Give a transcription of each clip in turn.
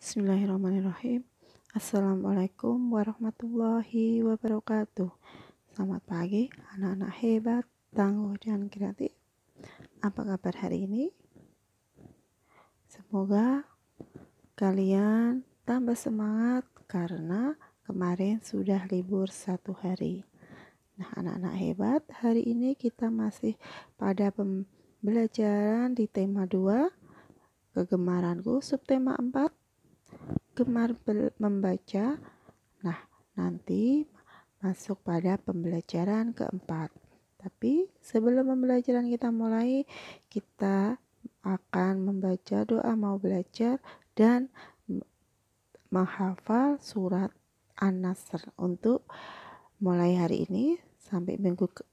Bismillahirrahmanirrahim. Assalamualaikum warahmatullahi wabarakatuh. Selamat pagi anak-anak hebat, tangguh dan kreatif. Apa kabar hari ini? Semoga kalian tambah semangat karena kemarin sudah libur 1 hari. Nah, anak-anak hebat, hari ini kita masih pada pembelajaran di tema 2, kegemaranku, subtema 4, gemar membaca. Nah, nanti masuk pada pembelajaran keempat. Tapi sebelum pembelajaran kita mulai, kita akan membaca doa mau belajar dan menghafal surat An-Nasr. Untuk mulai hari ini sampai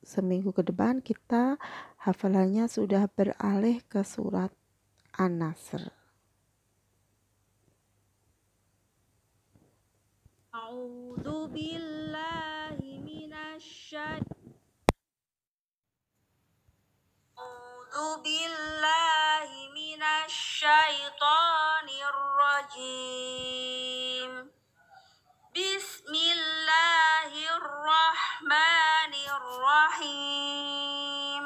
seminggu ke depan, kita hafalannya sudah beralih ke surat An-Nasr. A'udzu billahi minasyaitonir rajim. Bismillahirrahmanirrahim.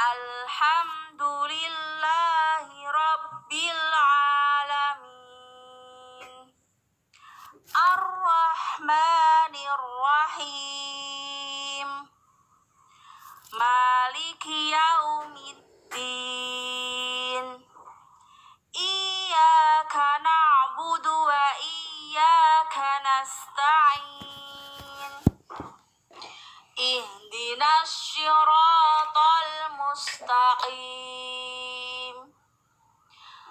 Alhamdulillahi rabbil alamin. Ar-Rahmanir-Rahim. Maliki yaumiddin. Iyyaka na'budu wa iyyaka nasta'in. Ihdinas syiratal mustaqim.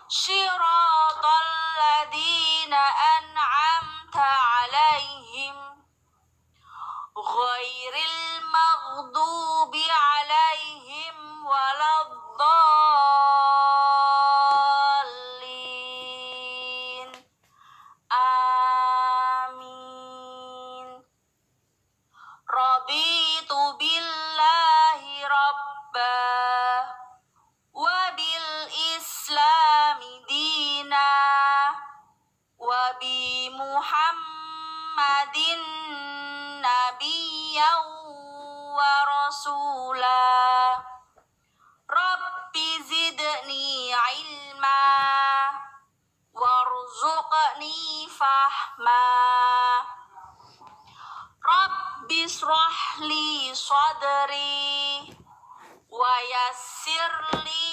Syiratal ladzina an'amta 'alaihim ghairil maghdubi 'alaihim waladdallin. Amin. Raditu billahi rabba wa bil islami dina wa bi Muhammadin nabiyyan wa rasula. Rabbi zidni ilma warzuqni fahma. Rabbi shrahli sadri wa yassirli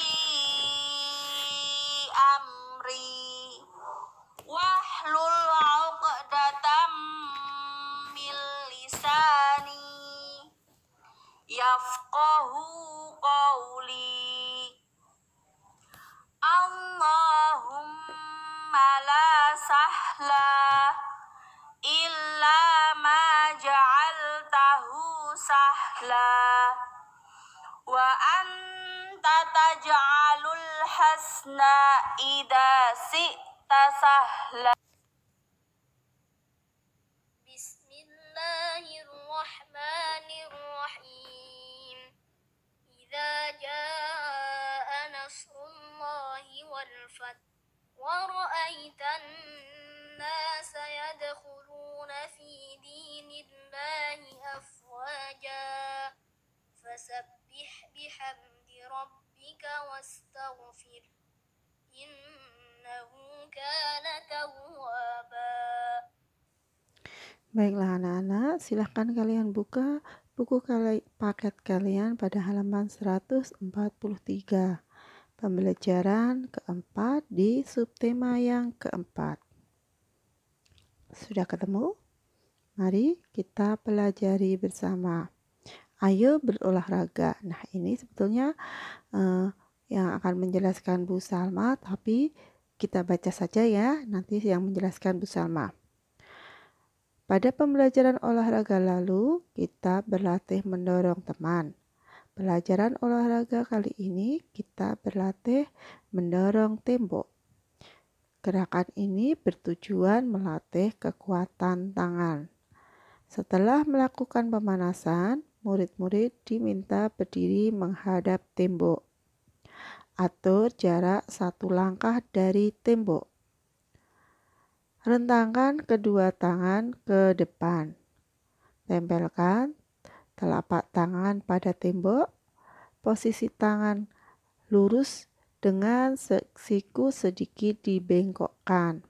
amri wahlul 'uqdatam min lisani yafqahu qawli. Allahumma la sahla illa ma ja'altahu sahla wa anta taj'alul hasna idza si'ta sahla. Bismillahirrahmanirrahim. Idza jaa nasrullahi wal fath wa ra'aitan nasa yadkhuluna fi dinillahi afwaja fasabbih bihamdi rabbika wastaghfir innahu kana tawwaba. Baiklah anak-anak, silahkan kalian buka buku paket kalian pada halaman 143. Pembelajaran keempat di subtema yang keempat. Sudah ketemu? Mari kita pelajari bersama. Ayo berolahraga. Nah, ini sebetulnya yang akan menjelaskan Bu Salma, tapi kita baca saja ya, nanti yang menjelaskan Bu Salma. Pada pembelajaran olahraga lalu, kita berlatih mendorong teman. Pelajaran olahraga kali ini kita berlatih mendorong tembok. Gerakan ini bertujuan melatih kekuatan tangan. Setelah melakukan pemanasan, murid-murid diminta berdiri menghadap tembok. Atur jarak 1 langkah dari tembok. Rentangkan kedua tangan ke depan. Tempelkan telapak tangan pada tembok. Posisi tangan lurus dengan siku sedikit dibengkokkan.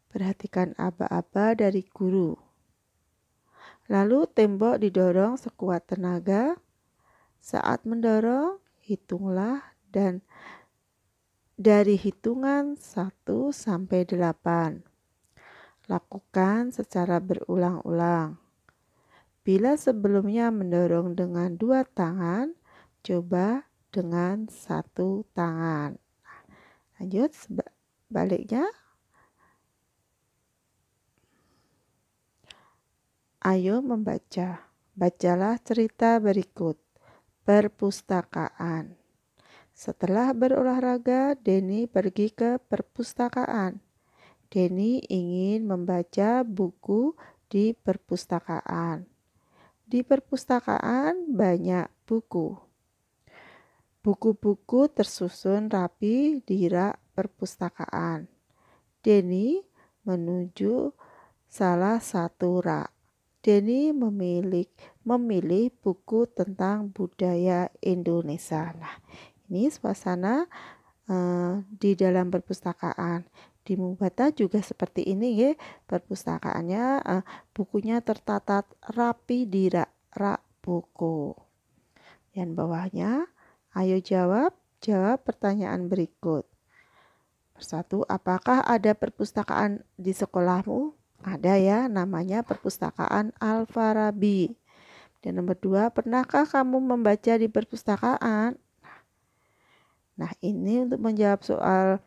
Perhatikan aba-aba dari guru. Lalu tembok didorong sekuat tenaga. Saat mendorong, hitunglah dan dari hitungan 1 sampai 8. Lakukan secara berulang-ulang. Bila sebelumnya mendorong dengan 2 tangan, coba dengan 1 tangan. Lanjut sebaliknya. Ayo membaca. Bacalah cerita berikut. Perpustakaan. Setelah berolahraga, Denny pergi ke perpustakaan. Denny ingin membaca buku di perpustakaan. Di perpustakaan banyak buku. Buku-buku tersusun rapi di rak perpustakaan. Denny menuju salah satu rak. Denny memilih buku tentang budaya Indonesia. Nah, ini suasana di dalam perpustakaan. Di Mubata juga seperti ini ya, perpustakaannya bukunya tertata rapi di rak buku. Dan bawahnya, ayo jawab pertanyaan berikut. Persatu, apakah ada perpustakaan di sekolahmu? Ada ya, namanya Perpustakaan Al-Farabi. Dan nomor 2, pernahkah kamu membaca di perpustakaan? Nah, ini untuk menjawab soal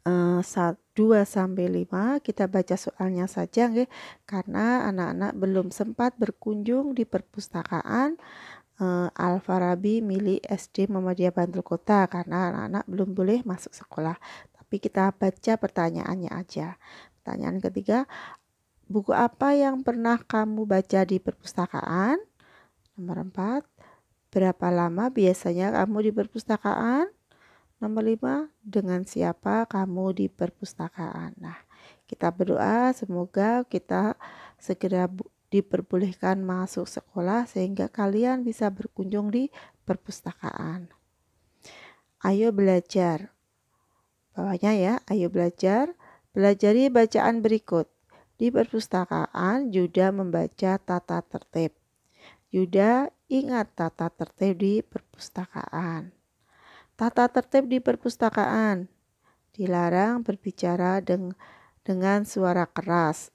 2 sampai 5, kita baca soalnya saja nggih, karena anak-anak belum sempat berkunjung di perpustakaan Al-Farabi milik SD Muhammadiyah Bantul Kota karena anak-anak belum boleh masuk sekolah. Tapi kita baca pertanyaannya aja. Pertanyaan ketiga, buku apa yang pernah kamu baca di perpustakaan? Nomor 4, berapa lama biasanya kamu di perpustakaan? Nomor 5, dengan siapa kamu di perpustakaan? Nah, kita berdoa semoga kita segera diperbolehkan masuk sekolah sehingga kalian bisa berkunjung di perpustakaan. Ayo belajar. Bawahnya ya, ayo belajar. Pelajari bacaan berikut. Di perpustakaan, Yuda membaca tata tertib. Yuda ingat tata tertib di perpustakaan. Tata tertib di perpustakaan. Dilarang berbicara dengan suara keras.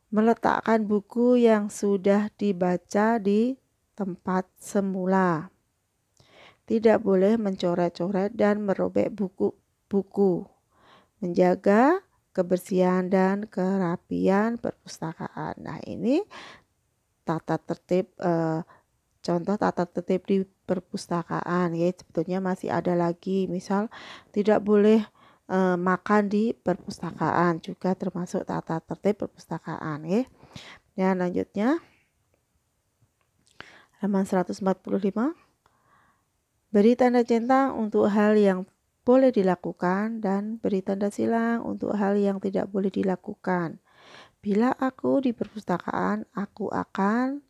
Meletakkan buku yang sudah dibaca di tempat semula. Tidak boleh mencoret-coret dan merobek buku. Menjaga kebersihan dan kerapian perpustakaan. Nah, ini tata tertib contoh tata tertib di perpustakaan ya. Sebetulnya masih ada lagi, misal tidak boleh makan di perpustakaan juga termasuk tata tertib perpustakaan ya. Dan lanjutnya halaman 145. Beri tanda centang untuk hal yang boleh dilakukan dan beri tanda silang untuk hal yang tidak boleh dilakukan. Bila aku di perpustakaan, aku akan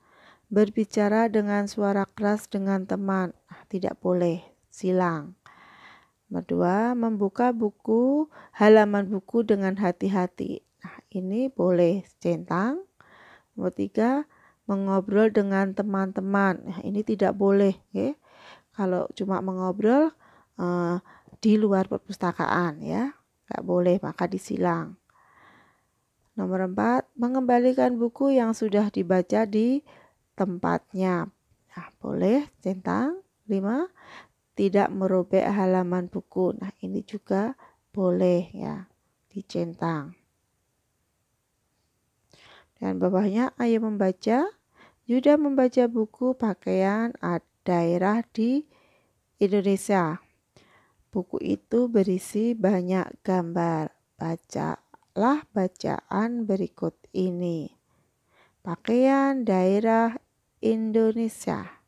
berbicara dengan suara keras dengan teman. Tidak boleh, silang. Nomor 2, membuka halaman buku dengan hati-hati. Nah, ini boleh centang. Nomor 3, mengobrol dengan teman-teman. Nah, ini tidak boleh. Ya. Kalau cuma mengobrol di luar perpustakaan ya, nggak boleh, maka disilang. Nomor 4, mengembalikan buku yang sudah dibaca di tempatnya. Nah, boleh centang. 5, tidak merobek halaman buku. Nah, ini juga boleh ya, dicentang. Dan bawahnya, ayo membaca. Yuda membaca buku pakaian daerah di Indonesia. Buku itu berisi banyak gambar. Bacalah bacaan berikut ini. Pakaian daerah Indonesia.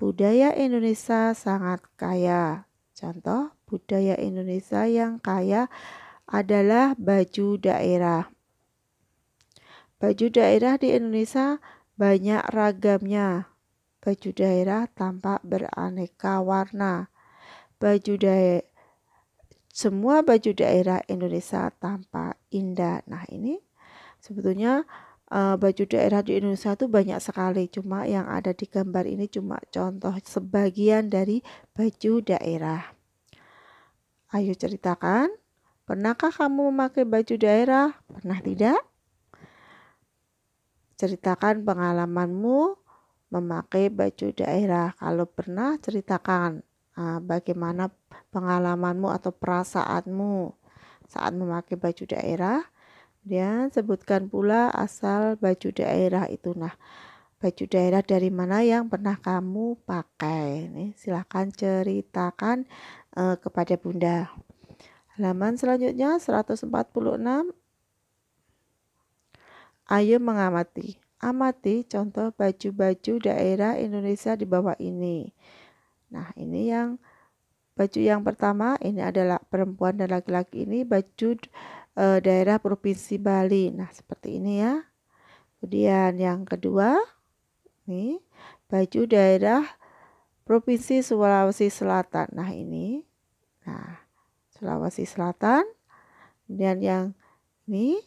Budaya Indonesia sangat kaya. Contoh, budaya Indonesia yang kaya adalah baju daerah. Baju daerah di Indonesia banyak ragamnya. Baju daerah tampak beraneka warna. Semua baju daerah Indonesia tampak indah. Nah, ini sebetulnya baju daerah di Indonesia itu banyak sekali. Cuma yang ada di gambar ini cuma contoh sebagian dari baju daerah. Ayo ceritakan, pernahkah kamu memakai baju daerah? Pernah tidak? Ceritakan pengalamanmu memakai baju daerah. Kalau pernah, ceritakan bagaimana pengalamanmu atau perasaanmu saat memakai baju daerah. Dan sebutkan pula asal baju daerah itu. Nah, baju daerah dari mana yang pernah kamu pakai? Nih, silahkan ceritakan kepada Bunda. Halaman selanjutnya 146. Ayo mengamati. Amati contoh baju-baju daerah Indonesia di bawah ini. Nah, ini yang baju yang pertama, ini adalah perempuan dan laki-laki ini baju daerah Provinsi Bali. Nah, seperti ini ya. Kemudian yang kedua, nih, baju daerah Provinsi Sulawesi Selatan. Nah, ini. Nah, Sulawesi Selatan. Kemudian yang ini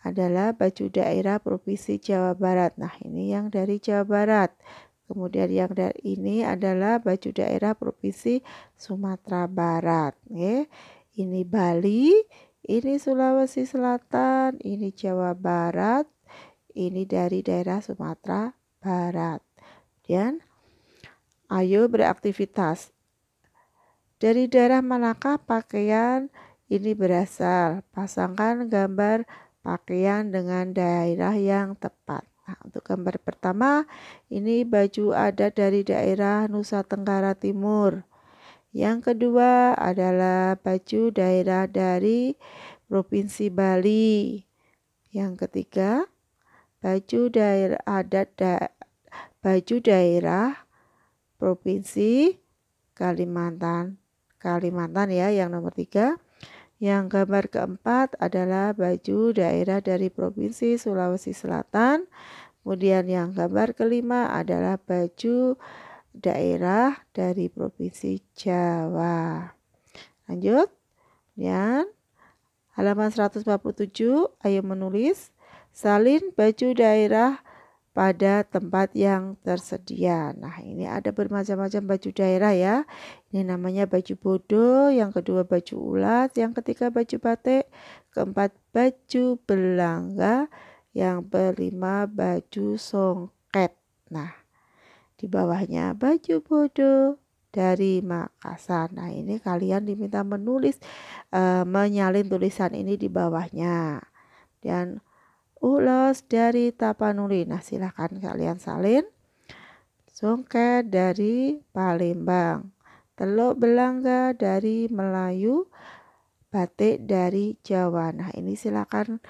adalah baju daerah Provinsi Jawa Barat. Nah, ini yang dari Jawa Barat. Kemudian yang dari ini adalah baju daerah Provinsi Sumatera Barat. Ini Bali, ini Sulawesi Selatan, ini Jawa Barat, ini dari daerah Sumatera Barat. Kemudian, ayo beraktivitas. Dari daerah manakah pakaian ini berasal? Pasangkan gambar pakaian dengan daerah yang tepat. Nah, untuk gambar pertama, ini baju adat dari daerah Nusa Tenggara Timur. Yang kedua adalah baju daerah dari Provinsi Bali. Yang ketiga, baju daerah Provinsi Kalimantan ya, yang nomor 3. Yang gambar keempat adalah baju daerah dari Provinsi Sulawesi Selatan. Kemudian yang gambar kelima adalah baju daerah dari Provinsi Jawa. Lanjut. Dan halaman 147, ayo menulis salin baju daerah pada tempat yang tersedia. Nah, ini ada bermacam-macam baju daerah ya. Ini namanya baju bodo, yang kedua baju ulat, yang ketiga baju batik, keempat baju belangga, yang kelima baju songket. Nah, di bawahnya baju bodo dari Makassar. Nah, ini kalian diminta menulis, menyalin tulisan ini di bawahnya. Dan ulos dari Tapanuli. Nah, silahkan kalian salin. Songket dari Palembang. Teluk Belangga dari Melayu. Batik dari Jawa. Nah, ini silahkan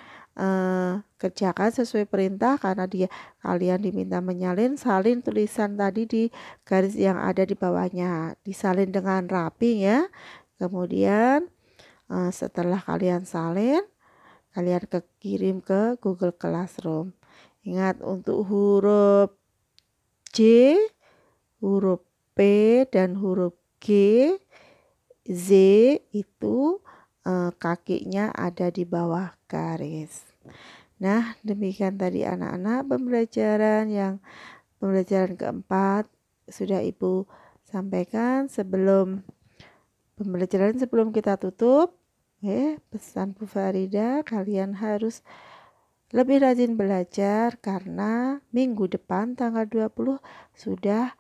kerjakan sesuai perintah karena kalian diminta menyalin. Salin tulisan tadi di garis yang ada di bawahnya. Disalin dengan rapi ya. Kemudian setelah kalian salin, kalian kirim ke Google Classroom. Ingat, untuk huruf J, huruf P, dan huruf G, Z itu kakinya ada di bawah garis. Nah, demikian tadi anak-anak pembelajaran keempat sudah Ibu sampaikan. Sebelum kita tutup, pesan Bu Farida, kalian harus lebih rajin belajar karena minggu depan tanggal 20 sudah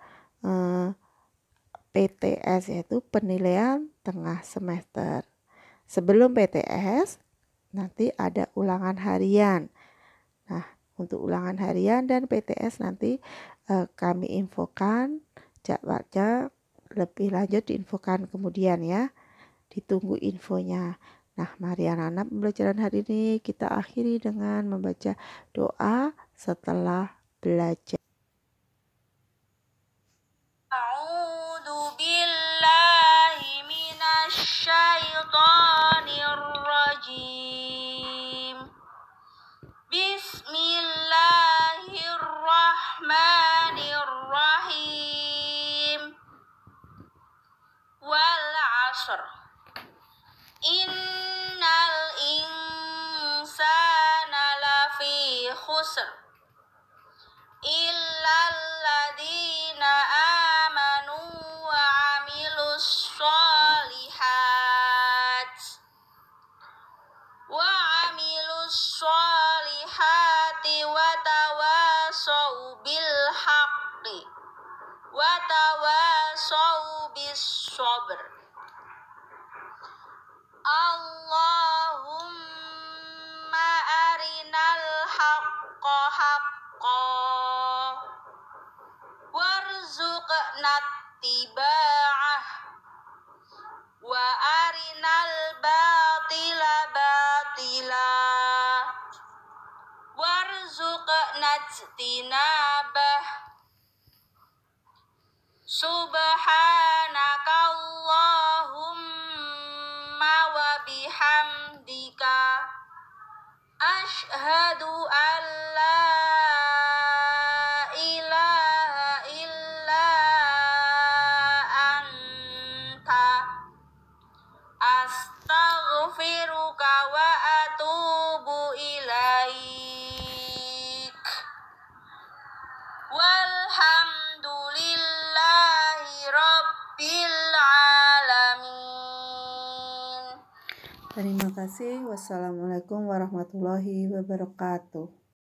PTS, yaitu penilaian tengah semester. Sebelum PTS nanti ada ulangan harian. Nah, untuk ulangan harian dan PTS nanti kami infokan jadwalnya lebih lanjut, diinfokan kemudian ya. Ditunggu infonya. Nah, mari anak-anak, pembelajaran hari ini kita akhiri dengan membaca doa setelah belajar. minasyaitonir rajim. Bismillahirrahmanirrahim. Wal 'ashr. Innal insana lafi khusr illal ladzina amanu wa 'amilus sholihati wa tawasau bil haqqi wa tawasau bis sabr. Allahumma arinal haqqa haqqan warzuqna ittiba'ah wa arinal batila batila warzuqna ijtinabah. Subhanaka Allahumma wa bihamdika asyhadu an la ilaha illa anta astaghfiruka wa atubu ilaik. Walhamdulillahi rabbil alamin. Terima kasih. Wassalamualaikum warahmatullahi wabarakatuh.